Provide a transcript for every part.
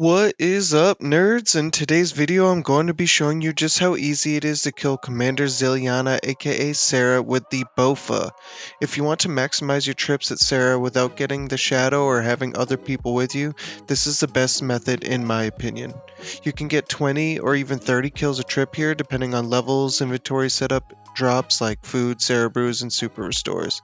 What is up, nerds? In today's video, I'm going to be showing you just how easy it is to kill Commander Zilyana, aka Sara, with the Bowfa. If you want to maximize your trips at Sara without getting the shadow or having other people with you, this is the best method in my opinion. You can get 20 or even 30 kills a trip here depending on levels, inventory setup, drops like food, Sara brews, and super restores.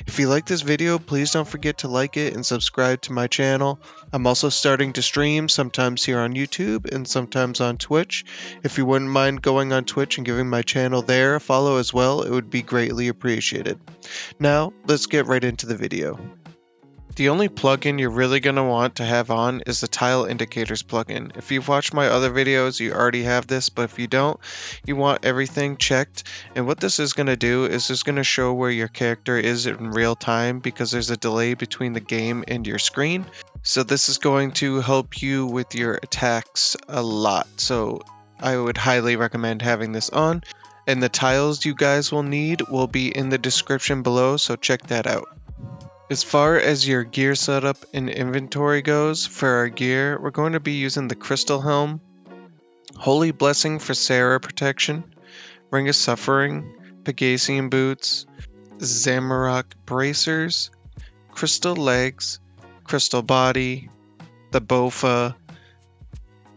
If you like this video, please don't forget to like it and subscribe to my channel. I'm also starting to stream, sometimes here on YouTube and sometimes on Twitch. If you wouldn't mind going on Twitch and giving my channel there a follow as well, it would be greatly appreciated. Now, let's get right into the video. The only plugin you're really going to want to have on is the Tile Indicators plugin. If you've watched my other videos, you already have this, but if you don't, you want everything checked. And what this is going to do is it's going to show where your character is in real time because there's a delay between the game and your screen. So this is going to help you with your attacks a lot. So I would highly recommend having this on. And the tiles you guys will need will be in the description below, so check that out. As far as your gear setup and inventory goes, for our gear, we're going to be using the Crystal Helm, Holy Blessing for Sara protection, Ring of Suffering, Pegasian Boots, Zamorak Bracers, Crystal Legs, Crystal Body, the Bowfa,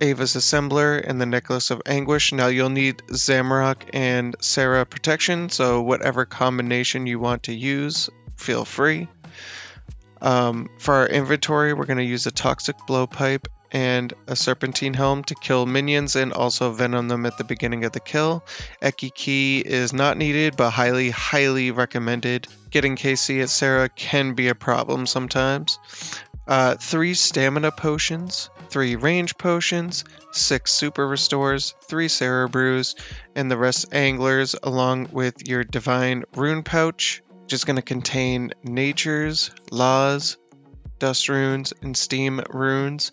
Ava's Assembler, and the Necklace of Anguish. Now you'll need Zamorak and Sara protection, so whatever combination you want to use, feel free. For our inventory, we're going to use a Toxic Blowpipe and a Serpentine Helm to kill minions and also venom them at the beginning of the kill. Eki Key is not needed, but highly recommended. Getting KC at Sara can be a problem sometimes. 3 stamina potions, 3 range potions, 6 super restores, 3 Sara brews, and the rest anglers, along with your divine rune pouch, which is going to contain natures, laws, dust runes, and steam runes.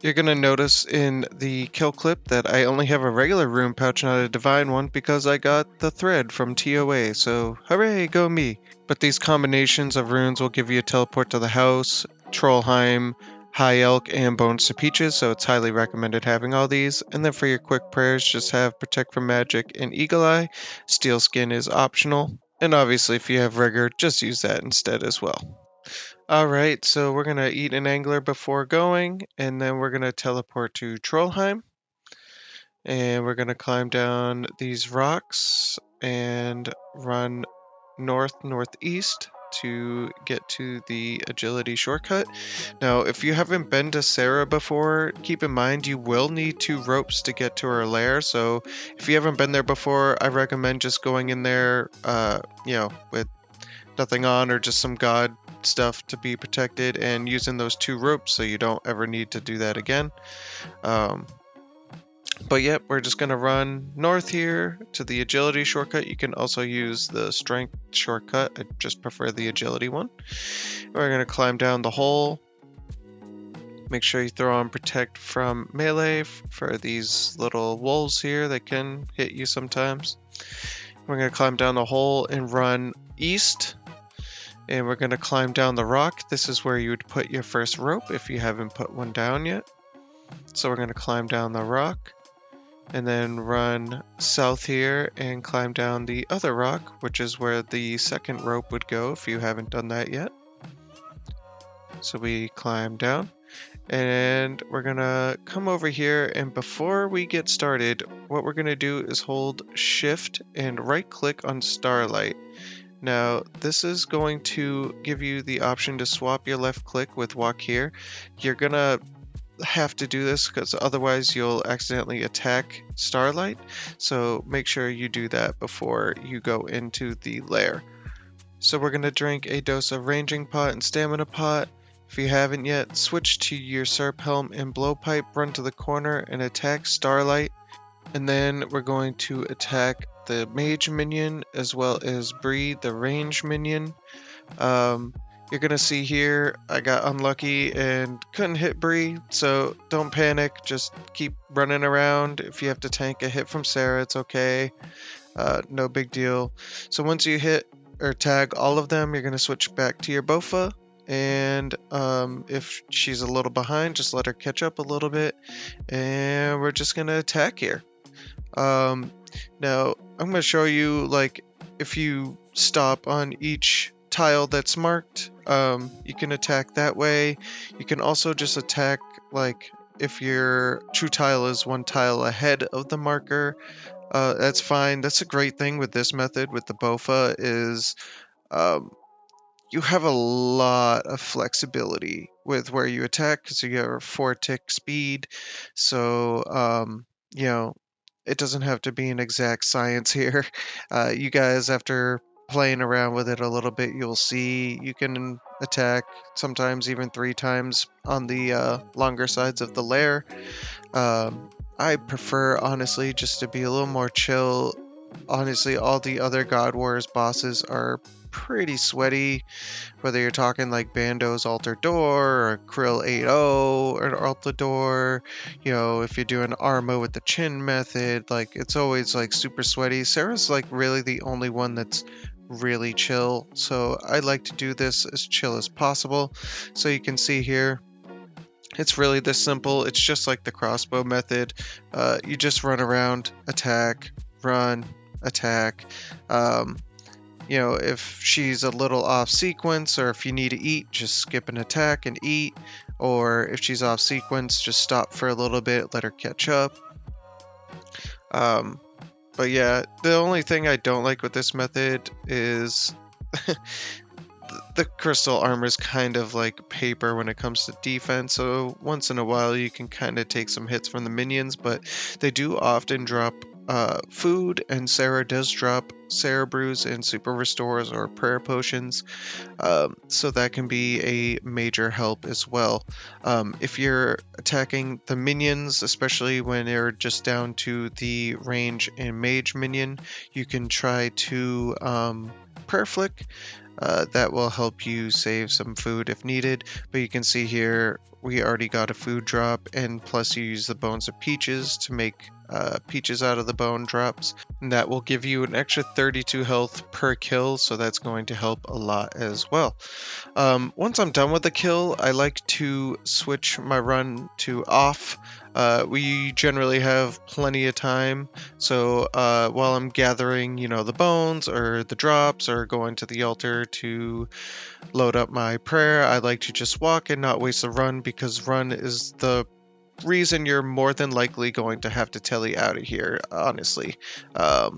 You're going to notice in the kill clip that I only have a regular rune pouch, not a divine one, because I got the thread from TOA, so hooray, go me. But these combinations of runes will give you a teleport to the house, Trollheim, High Elk, and Bones to Peaches, so it's highly recommended having all these. And then for your quick prayers, just have Protect from Magic and Eagle Eye. Steel Skin is optional. And obviously, if you have Rigor, just use that instead as well. Alright, so we're going to eat an angler before going, and then we're going to teleport to Trollheim. And we're going to climb down these rocks and run northeast to get to the agility shortcut. Now, if you haven't been to Sara before, keep in mind you will need 2 ropes to get to her lair. So if you haven't been there before, I recommend just going in there, with nothing on or just some god stuff to be protected and using those 2 ropes so you don't ever need to do that again. But yep, we're just going to run north here to the agility shortcut. You can also use the strength shortcut. I just prefer the agility one. We're going to climb down the hole. Make sure you throw on protect from melee for these little wolves here that can hit you sometimes. We're going to climb down the hole and run east. And we're going to climb down the rock. This is where you would put your first rope if you haven't put one down yet. So we're going to climb down the rock. And then run south here and climb down the other rock, which is where the second rope would go if you haven't done that yet. So we climb down and we're gonna come over here, and before we get started, what we're gonna do is hold shift and right click on Starlight. Now this is going to give you the option to swap your left click with walk here. You're gonna have to do this because otherwise you'll accidentally attack Starlight, so make sure you do that before you go into the lair. So we're going to drink a dose of Ranging Pot and Stamina Pot. If you haven't yet, switch to your Serp Helm and Blowpipe, run to the corner and attack Starlight, and then we're going to attack the Mage minion as well as Bree, the range minion. You're going to see here, I got unlucky and couldn't hit Bree, so don't panic, just keep running around. If you have to tank a hit from Sara, it's okay, no big deal. So once you hit or tag all of them, you're going to switch back to your Bowfa, And if she's a little behind, just let her catch up a little bit, and we're just gonna attack here. Now I'm gonna show you, like, if you stop on each tile that's marked, you can attack that way. You can also just attack, like, if your true tile is one tile ahead of the marker, that's fine. That's a great thing with this method with the Bowfa is um, you have a lot of flexibility with where you attack because you have a 4 tick speed. So, you know, it doesn't have to be an exact science here. You guys, after playing around with it a little bit, you'll see you can attack sometimes even 3 times on the longer sides of the layer. I prefer, honestly, just to be a little more chill. Honestly, all the other God Wars bosses are pretty sweaty, whether you're talking like Bando's Altar Door or Krill 8-0 or Altar Door. You know, if you're doing Arma with the chin method, like, it's always like super sweaty. Sara's like really the only one that's really chill, so I like to do this as chill as possible. So you can see here, it's really this simple. It's just like the crossbow method. You just run around, attack, run, attack. You know, if she's a little off sequence, or if you need to eat, just skip an attack and eat. Or if she's off sequence, just stop for a little bit, let her catch up. But yeah, the only thing I don't like with this method is the crystal armor is kind of like paper when it comes to defense, so once in a while you can kind of take some hits from the minions, but they do often drop food, and Sara does drop Sara brews and super restores or prayer potions, so that can be a major help as well. If you're attacking the minions, especially when they're just down to the range and mage minion, you can try to prayer flick. That will help you save some food if needed, but you can see here we already got a food drop, and plus you use the bones of peaches to make peaches out of the bone drops, and that will give you an extra 32 health per kill, so that's going to help a lot as well. Once I'm done with the kill, I like to switch my run to off. We generally have plenty of time, so while I'm gathering, you know, the bones or the drops or going to the altar to load up my prayer, I like to just walk and not waste a run, because run is the reason you're more than likely going to have to telly out of here, honestly. But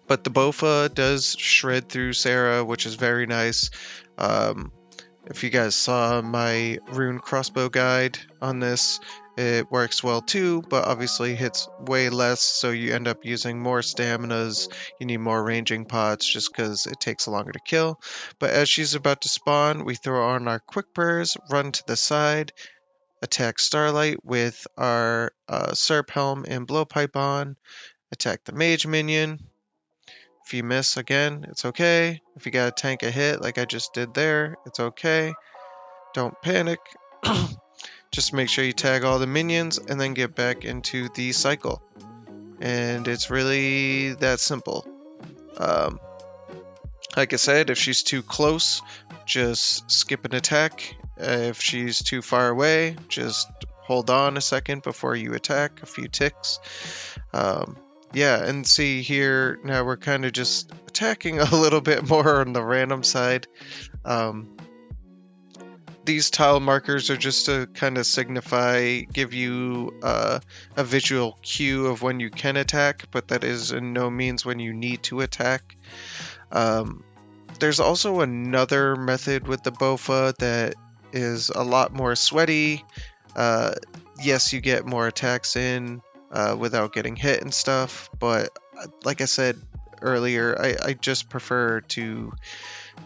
the Bowfa does shred through Sara, which is very nice. If you guys saw my rune crossbow guide on this, it works well too, but obviously hits way less, so you end up using more staminas. You need more ranging pots just because it takes longer to kill. But as she's about to spawn, we throw on our quick prayers, run to the side, attack Starlight with our Serp Helm and Blowpipe on, attack the mage minion. If you miss again, it's okay. If you gotta tank a hit like I just did there, it's okay. Don't panic. Just make sure you tag all the minions and then get back into the cycle. And it's really that simple. Like I said, if she's too close, just skip an attack. If she's too far away, just hold on a second before you attack, a few ticks. Yeah, and see here, now we're kind of just attacking a little bit more on the random side. These tile markers are just to kind of signify, give you a visual cue of when you can attack, but that is in no means when you need to attack. There's also another method with the Bowfa that is a lot more sweaty. Yes, you get more attacks in without getting hit and stuff, but like I said earlier, I just prefer to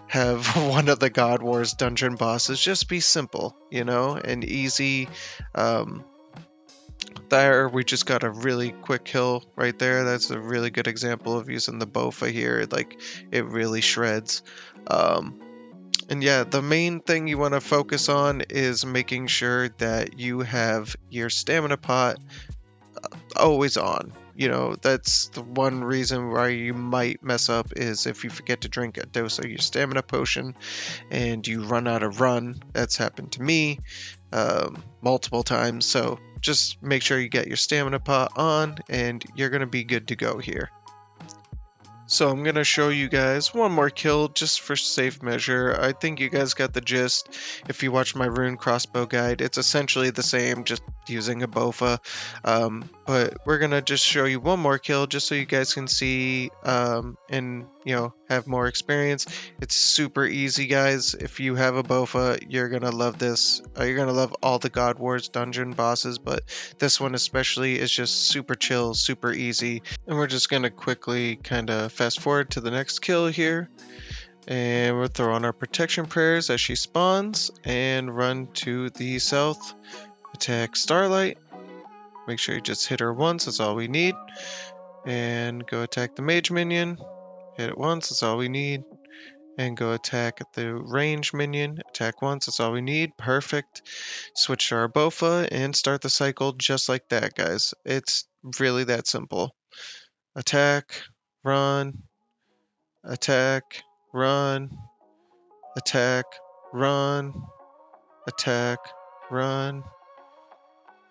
have one of the God Wars dungeon bosses just be simple, you know, and easy. There, we just got a really quick kill right there. That's a really good example of using the Bowfa here. Like, it really shreds. And yeah, the main thing you want to focus on is making sure that you have your stamina pot always on. you know, that's the one reason why you might mess up, is if you forget to drink a dose of your stamina potion and you run out of run. That's happened to me multiple times, so just make sure you get your stamina pot on and you're going to be good to go here. So I'm going to show you guys one more kill just for safe measure. I think you guys got the gist. If you watch my rune crossbow guide, it's essentially the same, just using a Bowfa. But we're going to just show you one more kill just so you guys can see and, you know, have more experience. It's super easy, guys. If you have a Bowfa, you're going to love this. You're going to love all the God Wars dungeon bosses, but this one especially is just super chill, super easy. And we're just going to quickly kind of fast forward to the next kill here. And we'll throw on our protection prayers as she spawns and run to the south. Attack Starlight. Make sure you just hit her once, that's all we need. And go attack the mage minion. Hit it once, that's all we need. And go attack the range minion. Attack once, that's all we need. Perfect. Switch to our Bowfa and start the cycle just like that, guys. It's really that simple. Attack, run, attack, run, attack, run, attack, run,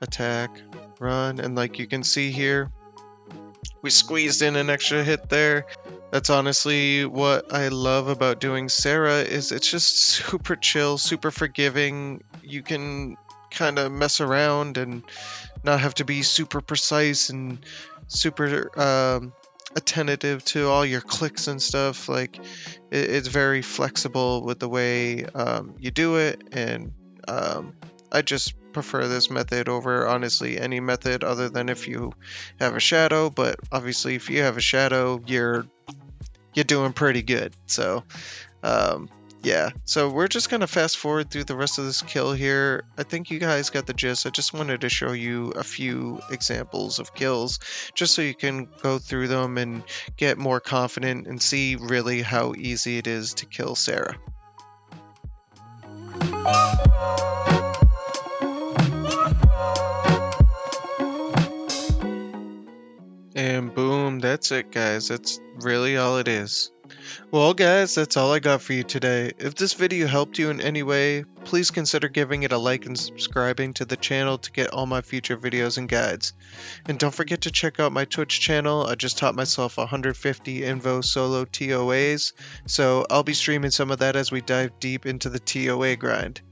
attack, run. And like you can see here, we squeezed in an extra hit there. That's honestly what I love about doing Sara, is it's just super chill, super forgiving. You can kind of mess around and not have to be super precise and super attentive to all your clicks and stuff. Like it's very flexible with the way you do it, and I just prefer this method over honestly any method other than if you have a shadow. But obviously if you have a shadow, you're doing pretty good. So yeah, so we're just gonna fast forward through the rest of this kill here. I think you guys got the gist. I just wanted to show you a few examples of kills just so you can go through them and get more confident and see really how easy it is to kill Sara. And boom, that's it, guys. That's really all it is. Well, guys, that's all I got for you today. If this video helped you in any way, please consider giving it a like and subscribing to the channel to get all my future videos and guides. And don't forget to check out my Twitch channel. I just taught myself 150 Invo solo TOAs, so I'll be streaming some of that as we dive deep into the TOA grind.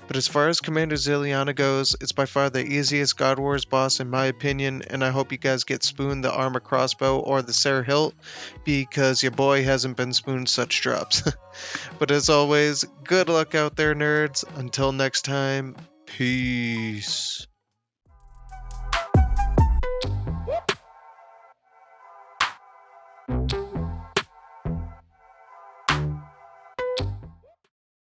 But as far as Commander Zilyana goes, it's by far the easiest God Wars boss in my opinion, and I hope you guys get spooned the arma crossbow or the Sara hilt, because your boy hasn't been spooned such drops. But as always, good luck out there, nerds. Until next time, peace.